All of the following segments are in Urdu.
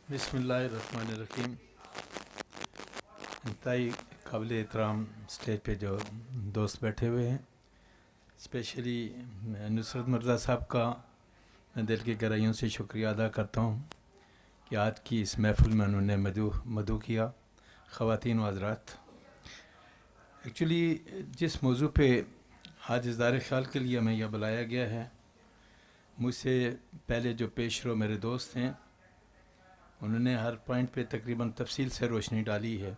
بسم اللہ الرحمن الرحیم. انتہائی قابل احترام اسٹیج پہ جو دوست بیٹھے ہوئے ہیں، اسپیشلی نصرت مرزا صاحب کا میں دل کی گہرائیوں سے شکریہ ادا کرتا ہوں کہ آج کی اس محفل میں انہوں نے مدعو کیا. خواتین و حضرات، ایکچولی جس موضوع پہ آج اظہار خیال کے لیے ہمیں یہ بلایا گیا ہے، مجھ سے پہلے جو پیش رو میرے دوست ہیں انہوں نے ہر پوائنٹ پہ تقریباً تفصیل سے روشنی ڈالی ہے،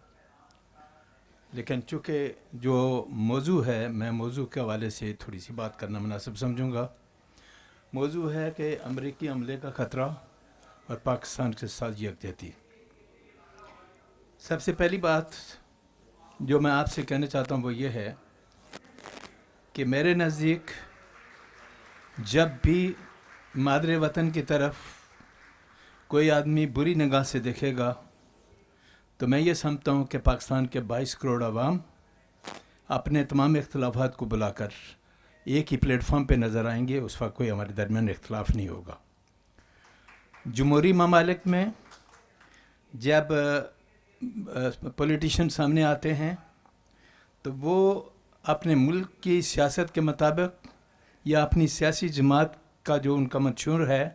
لیکن چونکہ جو موضوع ہے میں موضوع کے حوالے سے تھوڑی سی بات کرنا مناسب سمجھوں گا. موضوع ہے کہ امریکی حملے کا خطرہ اور پاکستان کے ساتھ یکجہتی. سب سے پہلی بات جو میں آپ سے کہنا چاہتا ہوں وہ یہ ہے کہ میرے نزدیک جب بھی مادر وطن کی طرف کوئی آدمی بری نگاہ سے دیکھے گا تو میں یہ سمجھتا ہوں کہ پاکستان کے 22 کروڑ عوام اپنے تمام اختلافات کو بلا کر ایک ہی پلیٹ فارم پہ نظر آئیں گے. اس وقت کوئی ہمارے درمیان اختلاف نہیں ہوگا. جمہوری ممالک میں جب پولیٹیشین سامنے آتے ہیں تو وہ اپنے ملک کی سیاست کے مطابق یا اپنی سیاسی جماعت کا جو ان کا منشور ہے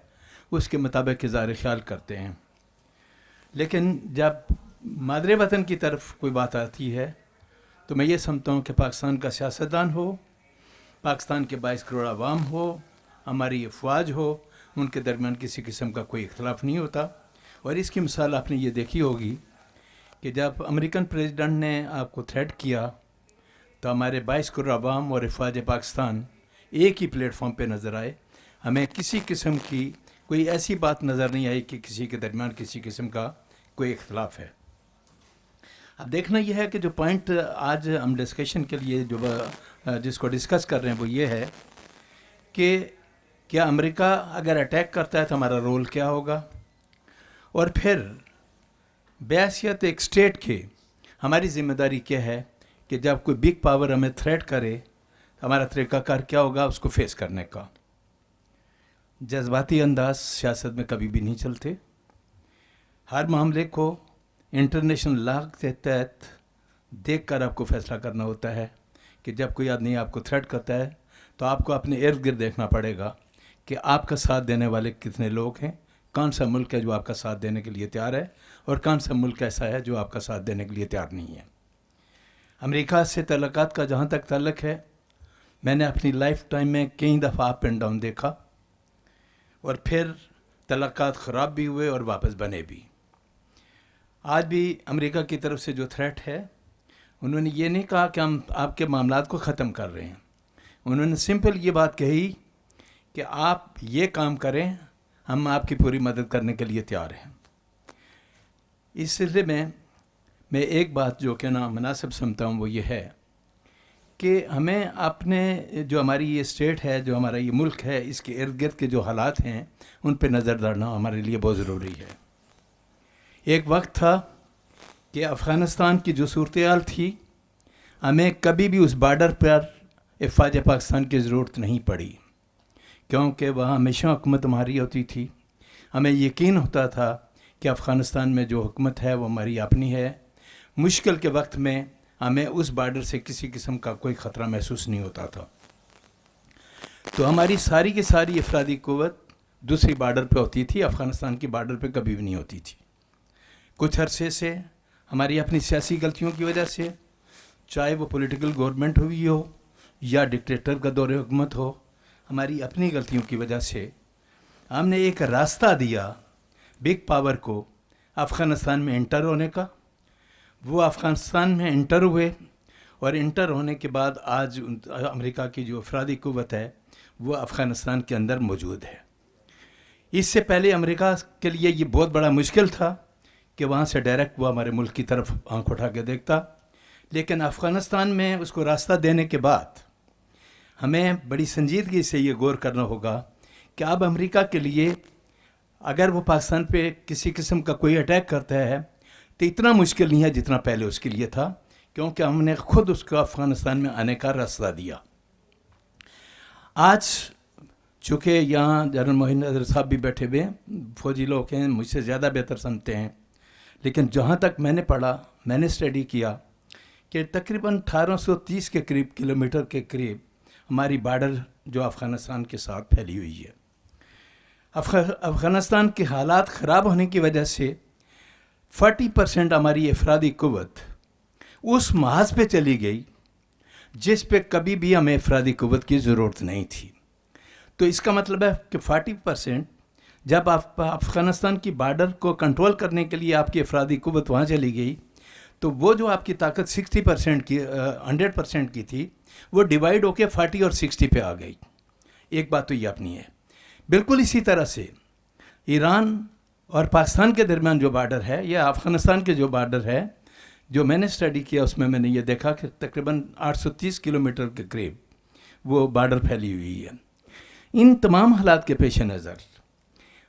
اس کے مطابق اظہار خیال کرتے ہیں، لیکن جب مادر وطن کی طرف کوئی بات آتی ہے تو میں یہ سمجھتا ہوں کہ پاکستان کا سیاستدان ہو، پاکستان کے 22 کروڑ عوام ہو، ہماری افواج ہو، ان کے درمیان کسی قسم کا کوئی اختلاف نہیں ہوتا. اور اس کی مثال آپ نے یہ دیکھی ہوگی کہ جب امریکن پریزیڈنٹ نے آپ کو تھریٹ کیا تو ہمارے 22 کروڑ عوام اور افواج پاکستان ایک ہی پلیٹ فارم پہ نظر آئے. ہمیں کسی قسم کی کوئی ایسی بات نظر نہیں آئی کہ کسی کے درمیان کسی قسم کا کوئی اختلاف ہے. اب دیکھنا یہ ہے کہ جو پوائنٹ آج ہم ڈسکشن کے لیے جس کو ڈسکس کر رہے ہیں وہ یہ ہے کہ کیا امریکہ اگر اٹیک کرتا ہے تو ہمارا رول کیا ہوگا، اور پھر بحیثیت ایک اسٹیٹ کے ہماری ذمہ داری کیا ہے کہ جب کوئی بگ پاور ہمیں تھریٹ کرے ہمارا طریقہ کار کیا ہوگا اس کو فیس کرنے کا. جذباتی انداز سیاست میں کبھی بھی نہیں چلتے. ہر معاملے کو انٹرنیشنل لا کے تحت دیکھ کر آپ کو فیصلہ کرنا ہوتا ہے کہ جب کوئی آدمی آپ کو تھریٹ کرتا ہے تو آپ کو اپنے ارد گرد دیکھنا پڑے گا کہ آپ کا ساتھ دینے والے کتنے لوگ ہیں، کون سا ملک ہے جو آپ کا ساتھ دینے کے لیے تیار ہے اور کون سا ملک ایسا ہے جو آپ کا ساتھ دینے کے لیے تیار نہیں ہے. امریکہ سے تعلقات کا جہاں تک تعلق ہے، میں نے اپنی لائف ٹائم میں کئی دفعہ اپ اینڈ ڈاؤن دیکھا اور پھر تعلقات خراب بھی ہوئے اور واپس بنے بھی. آج بھی امریکہ کی طرف سے جو تھریٹ ہے انہوں نے یہ نہیں کہا کہ ہم آپ کے معاملات کو ختم کر رہے ہیں، انہوں نے سمپل یہ بات کہی کہ آپ یہ کام کریں، ہم آپ کی پوری مدد کرنے کے لیے تیار ہیں. اس سلسلے میں ایک بات جو کہنا مناسب سمجھتا ہوں وہ یہ ہے کہ ہمیں اپنے جو ہماری یہ اسٹیٹ ہے، جو ہمارا یہ ملک ہے، اس کے ارد گرد کے جو حالات ہیں ان پہ نظر ڈالنا ہمارے لیے بہت ضروری ہے. ایک وقت تھا کہ افغانستان کی جو صورتحال تھی ہمیں کبھی بھی اس بارڈر پر افواج پاکستان کی ضرورت نہیں پڑی، کیونکہ وہاں ہمیشہ حکومت ہماری ہوتی تھی. ہمیں یقین ہوتا تھا کہ افغانستان میں جو حکومت ہے وہ ہماری اپنی ہے. مشکل کے وقت میں ہمیں اس بارڈر سے کسی قسم کا کوئی خطرہ محسوس نہیں ہوتا تھا. تو ہماری ساری کی ساری افرادی قوت دوسری بارڈر پہ ہوتی تھی، افغانستان کی بارڈر پہ کبھی بھی نہیں ہوتی تھی. کچھ عرصے سے ہماری اپنی سیاسی غلطیوں کی وجہ سے، چاہے وہ پولیٹیکل گورنمنٹ ہوئی ہو یا ڈکٹیٹر کا دور حکومت ہو، ہماری اپنی غلطیوں کی وجہ سے ہم نے ایک راستہ دیا بگ پاور کو افغانستان میں انٹر ہونے کا. وہ افغانستان میں انٹر ہوئے اور انٹر ہونے کے بعد آج امریکہ کی جو افرادی قوت ہے وہ افغانستان کے اندر موجود ہے. اس سے پہلے امریکہ کے لیے یہ بہت بڑا مشکل تھا کہ وہاں سے ڈائریکٹ وہ ہمارے ملک کی طرف آنکھ اٹھا کے دیکھتا، لیکن افغانستان میں اس کو راستہ دینے کے بعد ہمیں بڑی سنجیدگی سے یہ غور کرنا ہوگا کہ اب امریکہ کے لیے اگر وہ پاکستان پہ کسی قسم کا کوئی اٹیک کرتا ہے تو اتنا مشکل نہیں ہے جتنا پہلے اس کے لیے تھا، کیونکہ ہم نے خود اس کو افغانستان میں آنے کا راستہ دیا. آج چونکہ یہاں جنرل معین نظر صاحب بھی بیٹھے ہوئے ہیں, فوجی لوگ ہیں, مجھ سے زیادہ بہتر سمجھتے ہیں, لیکن جہاں تک میں نے پڑھا, میں نے اسٹڈی کیا کہ تقریباً 1830 کے قریب کلومیٹر کے قریب ہماری بارڈر جو افغانستان کے ساتھ پھیلی ہوئی ہے. افغانستان کے حالات خراب ہونے کی وجہ سے 40% ہماری افرادی قوت اس محاذ پہ چلی گئی جس پہ کبھی بھی ہمیں افرادی قوت کی ضرورت نہیں تھی. تو اس کا مطلب ہے کہ 40% جب آپ افغانستان کی بارڈر کو کنٹرول کرنے کے لیے آپ کی افرادی قوت وہاں چلی گئی, تو وہ جو آپ کی طاقت 60% کی 100% کی تھی, وہ ڈیوائیڈ ہو کے 40 اور 60 پہ آ گئی. ایک بات تو یہ اپنی ہے. بالکل اسی طرح سے ایران اور پاکستان کے درمیان جو بارڈر ہے یا افغانستان کے جو بارڈر ہے, جو میں نے اسٹڈی کیا اس میں نے یہ دیکھا کہ تقریباً 830 کلومیٹر کے قریب وہ بارڈر پھیلی ہوئی ہے. ان تمام حالات کے پیش نظر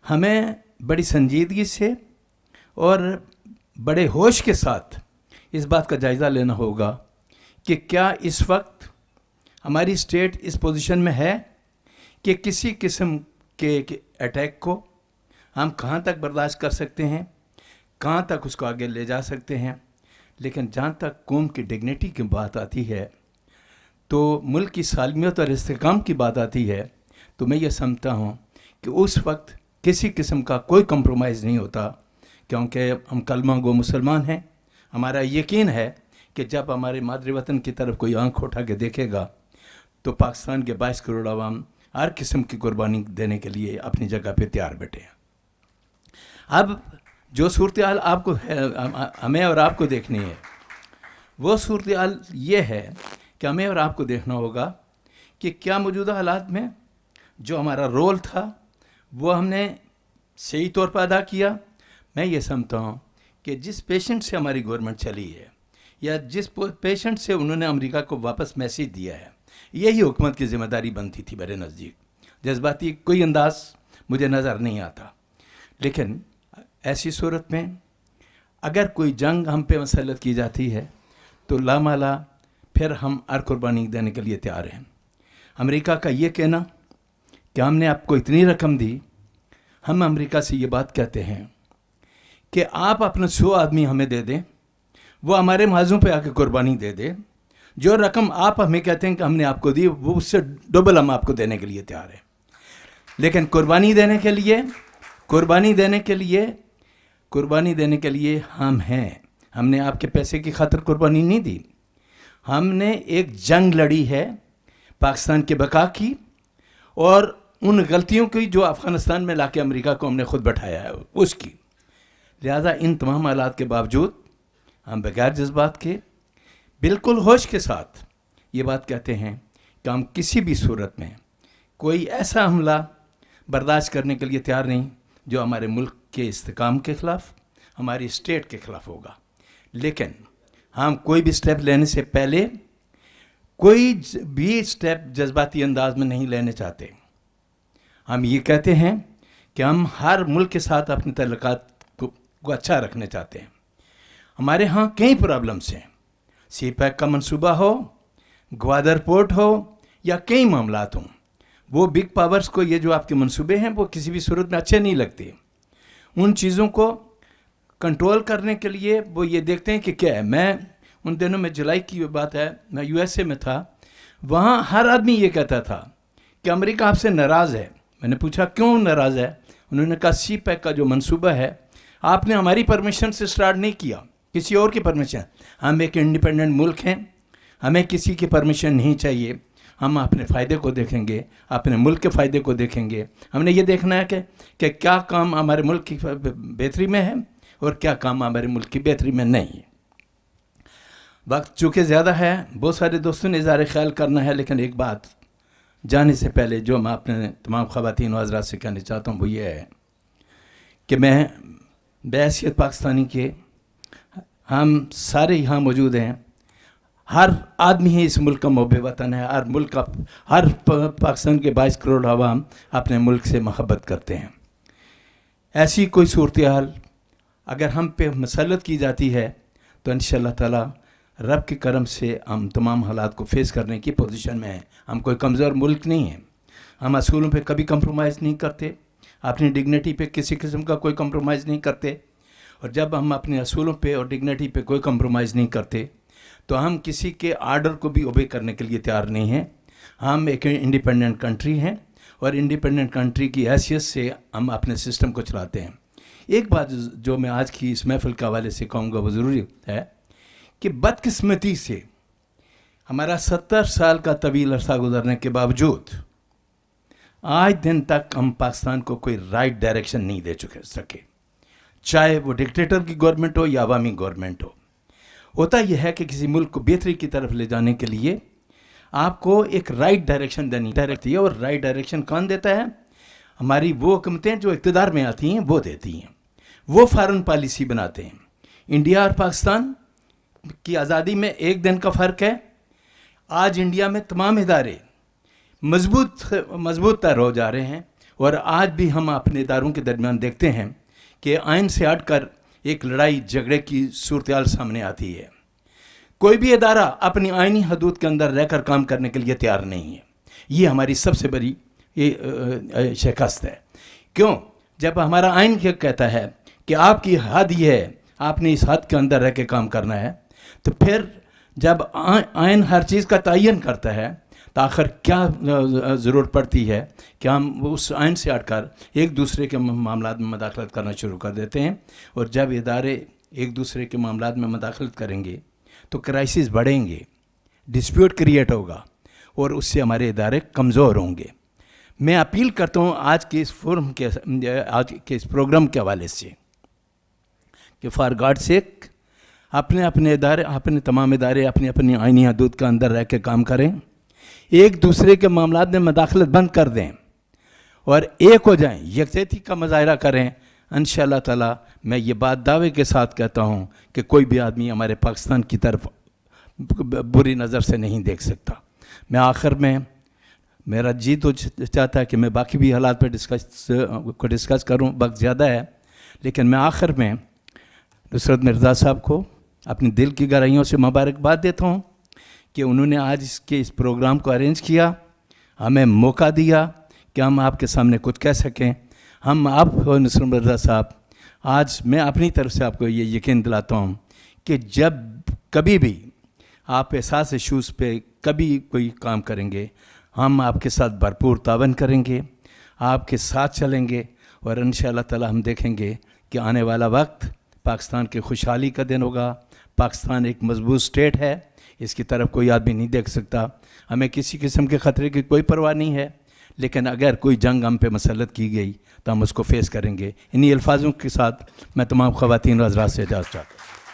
ہمیں بڑی سنجیدگی سے اور بڑے ہوش کے ساتھ اس بات کا جائزہ لینا ہوگا کہ کیا اس وقت ہماری اسٹیٹ اس پوزیشن میں ہے کہ کسی قسم کے اٹیک کو ہم کہاں تک برداشت کر سکتے ہیں, کہاں تک اس کو آگے لے جا سکتے ہیں. لیکن جہاں تک قوم کی ڈگنیٹی کی بات آتی ہے, تو ملک کی سالمیت اور استحکام کی بات آتی ہے, تو میں یہ سمجھتا ہوں کہ اس وقت کسی قسم کا کوئی کمپرومائز نہیں ہوتا, کیونکہ ہم کلمہ گو مسلمان ہیں. ہمارا یقین ہے کہ جب ہمارے مادری وطن کی طرف کوئی آنکھ اٹھا کے دیکھے گا تو پاکستان کے 22 کروڑ عوام ہر قسم کی قربانی دینے کے لیے اپنی جگہ پہ تیار بیٹھے ہیں. اب جو صورتحال آپ کو ہمیں اور آپ کو دیکھنی ہے, وہ صورتحال یہ ہے کہ ہمیں اور آپ کو دیکھنا ہوگا کہ کیا موجودہ حالات میں جو ہمارا رول تھا وہ ہم نے صحیح طور پر ادا کیا. میں یہ سمجھتا ہوں کہ جس پیشنٹ سے ہماری گورنمنٹ چلی ہے یا جس پیشنٹ سے انہوں نے امریکہ کو واپس میسیج دیا ہے, یہی حکومت کی ذمہ داری بنتی تھی. میرے نزدیک جذباتی کوئی انداز مجھے نظر نہیں آتا. لیکن ایسی صورت میں اگر کوئی جنگ ہم پہ مسلط کی جاتی ہے تو لامالا پھر ہم ہر قربانی دینے کے لیے تیار ہیں. امریکہ کا یہ کہنا کہ ہم نے آپ کو اتنی رقم دی, ہم امریکہ سے یہ بات کہتے ہیں کہ آپ اپنے 100 آدمی ہمیں دے دیں, وہ ہمارے معاذوں پہ آ کے قربانی دے دے. جو رقم آپ ہمیں کہتے ہیں کہ ہم نے آپ کو دی, وہ اس سے ڈبل ہم آپ کو دینے کے لیے تیار ہیں. لیکن قربانی دینے کے لیے ہم ہیں. ہم نے آپ کے پیسے کی خاطر قربانی نہیں دی. ہم نے ایک جنگ لڑی ہے پاکستان کے بقا کی اور ان غلطیوں کی جو افغانستان میں لا کے امریکہ کو ہم نے خود بٹھایا ہے اس کی. لہذا ان تمام حالات کے باوجود ہم بغیر جذبات کے بالکل ہوش کے ساتھ یہ بات کہتے ہیں کہ ہم کسی بھی صورت میں کوئی ایسا حملہ برداشت کرنے کے لیے تیار نہیں جو ہمارے ملک کے استحکام کے خلاف, ہماری اسٹیٹ کے خلاف ہوگا. لیکن ہم کوئی بھی سٹیپ لینے سے پہلے کوئی بھی سٹیپ جذباتی انداز میں نہیں لینے چاہتے. ہم یہ کہتے ہیں کہ ہم ہر ملک کے ساتھ اپنے تعلقات کو اچھا رکھنا چاہتے ہیں. ہمارے ہاں کئی پرابلمس ہیں, سی پیک کا منصوبہ ہو, گوادر پورٹ ہو یا کئی معاملات ہوں. وہ بگ پاورز کو یہ جو آپ کے منصوبے ہیں وہ کسی بھی صورت میں اچھے نہیں لگتے. ان چیزوں کو کنٹرول کرنے کے لیے وہ یہ دیکھتے ہیں کہ کیا ہے. میں ان دنوں میں جولائی کی بات ہے, میں یو ایس اے میں تھا, وہاں ہر آدمی یہ کہتا تھا کہ امریکہ آپ سے ناراض ہے. میں نے پوچھا کیوں ناراض ہے؟ انہوں نے کہا سی پیک کا جو منصوبہ ہے آپ نے ہماری پرمیشن سے سٹارٹ نہیں کیا, کسی اور کی پرمیشن. ہم ایک انڈیپینڈنٹ ملک ہیں, ہمیں کسی کی پرمیشن نہیں چاہیے. ہم اپنے فائدے کو دیکھیں گے, اپنے ملک کے فائدے کو دیکھیں گے. ہم نے یہ دیکھنا ہے کہ کیا کام ہمارے ملک کی بہتری میں ہے اور کیا کام ہمارے ملک کی بہتری میں نہیں ہے. وقت چونکہ زیادہ ہے, بہت سارے دوستوں نے اظہار خیال کرنا ہے, لیکن ایک بات جانے سے پہلے جو میں اپنے تمام خواتین و حضرات سے کہنا چاہتا ہوں وہ یہ ہے کہ میں بحیثیت پاکستانی کے, ہم سارے یہاں موجود ہیں, ہر آدمی ہی اس ملک کا محب وطن ہے. ہر پاکستان کے 22 کروڑ عوام اپنے ملک سے محبت کرتے ہیں. ایسی کوئی صورتحال اگر ہم پہ مسلط کی جاتی ہے تو انشاءاللہ تعالی رب کے کرم سے ہم تمام حالات کو فیس کرنے کی پوزیشن میں ہیں. ہم کوئی کمزور ملک نہیں ہیں. ہم اصولوں پہ کبھی کمپرومائز نہیں کرتے، اپنی ڈگنیٹی پہ کسی قسم کا کوئی کمپرومائز نہیں کرتے. اور جب ہم اپنے اصولوں پہ اور ڈگنیٹی پہ کوئی کمپرومائز نہیں کرتے تو ہم کسی کے آرڈر کو بھی اوبے کرنے کے لیے تیار نہیں ہیں. ہم ایک انڈیپینڈنٹ کنٹری ہیں اور انڈیپینڈنٹ کنٹری کی حیثیت سے ہم اپنے سسٹم کو چلاتے ہیں. ایک بات جو میں آج کی اس محفل کے حوالے سے کہوں گا وہ ضروری ہے کہ بدقسمتی سے ہمارا 70 سال کا طویل عرصہ گزرنے کے باوجود آج دن تک ہم پاکستان کو کوئی رائٹ ڈائریکشن نہیں دے سکے، چاہے وہ ڈکٹیٹر کی گورنمنٹ ہو یا عوامی گورنمنٹ ہو. ہوتا یہ ہے کہ کسی ملک کو بہتری کی طرف لے جانے کے لیے آپ کو ایک رائٹ ڈائریکشن دینی ہے، اور رائٹ ڈائریکشن کون دیتا ہے؟ ہماری وہ حکومتیں جو اقتدار میں آتی ہیں وہ دیتی ہیں، وہ فارن پالیسی بناتے ہیں. انڈیا اور پاکستان کی آزادی میں ایک دن کا فرق ہے. آج انڈیا میں تمام ادارے مضبوط تر ہو جا رہے ہیں، اور آج بھی ہم اپنے اداروں کے درمیان دیکھتے ہیں کہ آئین سے ہٹ کر ایک لڑائی جھگڑے کی صورتحال سامنے آتی ہے. کوئی بھی ادارہ اپنی آئینی حدود کے اندر رہ کر کام کرنے کے لیے تیار نہیں ہے. یہ ہماری سب سے بڑی شکست ہے. کیوں؟ جب ہمارا آئین کیا کہتا ہے کہ آپ کی حد یہ ہے، آپ نے اس حد کے اندر رہ کے کام کرنا ہے، تو پھر جب آئین ہر چیز کا تعین کرتا ہے تو آخر کیا ضرورت پڑتی ہے کہ ہم اس آئین سے ہٹ کر ایک دوسرے کے معاملات میں مداخلت کرنا شروع کر دیتے ہیں. اور جب ادارے ایک دوسرے کے معاملات میں مداخلت کریں گے تو کرائسس بڑھیں گے، ڈسپیوٹ کریٹ ہوگا، اور اس سے ہمارے ادارے کمزور ہوں گے. میں اپیل کرتا ہوں آج کے اس پروگرام کے حوالے سے کہ فار گاڈ سیک اپنے تمام ادارے اپنی آئینی حدود کے اندر رہ کے کام کریں، ایک دوسرے کے معاملات میں مداخلت بند کر دیں اور ایک ہو جائیں، یکجہتی کا مظاہرہ کریں. انشاءاللہ تعالی میں یہ بات دعوے کے ساتھ کہتا ہوں کہ کوئی بھی آدمی ہمارے پاکستان کی طرف بری نظر سے نہیں دیکھ سکتا. میں آخر میں میرا جی تو چاہتا ہے کہ میں باقی بھی حالات پہ ڈسکس کروں، وقت زیادہ ہے، لیکن میں آخر میں نصرت مرزا صاحب کو اپنی دل کی گہرائیوں سے مبارکباد دیتا ہوں کہ انہوں نے آج اس پروگرام کو ارینج کیا، ہمیں موقع دیا کہ ہم آپ کے سامنے کچھ کہہ سکیں. ہم آپ نصرت مرزا صاحب، آج میں اپنی طرف سے آپ کو یہ یقین دلاتا ہوں کہ جب کبھی بھی آپ احساس ایشوز پہ کبھی کوئی کام کریں گے، ہم آپ کے ساتھ بھرپور تعاون کریں گے، آپ کے ساتھ چلیں گے، اور انشاءاللہ تعالی ہم دیکھیں گے کہ آنے والا وقت پاکستان کی خوشحالی کا دن ہوگا. پاکستان ایک مضبوط اسٹیٹ ہے، اس کی طرف کوئی آدمی نہیں دیکھ سکتا. ہمیں کسی قسم کے خطرے کی کوئی پرواہ نہیں ہے، لیکن اگر کوئی جنگ ہم پہ مسلط کی گئی تو ہم اس کو فیس کریں گے. انہی الفاظوں کے ساتھ میں تمام خواتین و حضرات سے اجازت چاہتا ہوں.